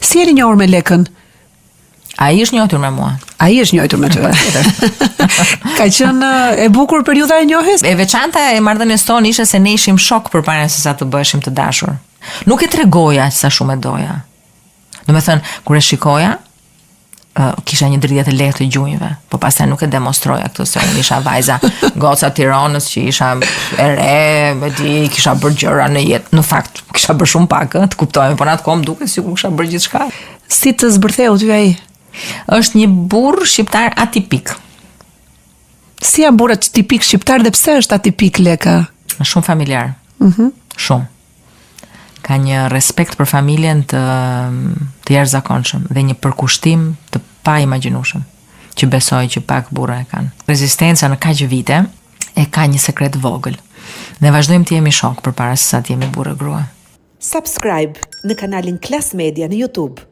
Si jeni njohur me Lekën? Ai është njohur me mua. Ai është njohur me ty. Ka qenë e bukur periudha e njohjes? E veçanta e marrëdhënies tonë ishte se ne ishim shok përpara se sa të bëheshim të dashur. Nuk e tregoja sa shumë e doja. Domethënë, kur e shikoja, kisha një dridhje të lehtë të gjunjëve, po pastaj nuk e demonstroja këtë se unë isha vajza goca Tiranës që isha e re, kisha bërë gjëra në jetë. Në fakt, kisha bërë shumë pak, të kuptojmë, por në atë kohë duket sikur kisha bërë gjithçka. Si të zbërtheu ty ai? Është një burr shqiptar atipik. Si janë burrat tipik shqiptar dhe pse është atipik Leka? Është shumë familjar. Shumë. Ka një respekt për familjen të jashtëzakonshëm dhe një përkushtim të paimagjinueshëm që besoj që pak burra e kanë. Rezistenca në kaq vite e ka një sekret vogël. Ne vazhdojmë të jemi shok përpara se sa të jemi burrë grua. Subscribe në kanalin Klas Media në YouTube.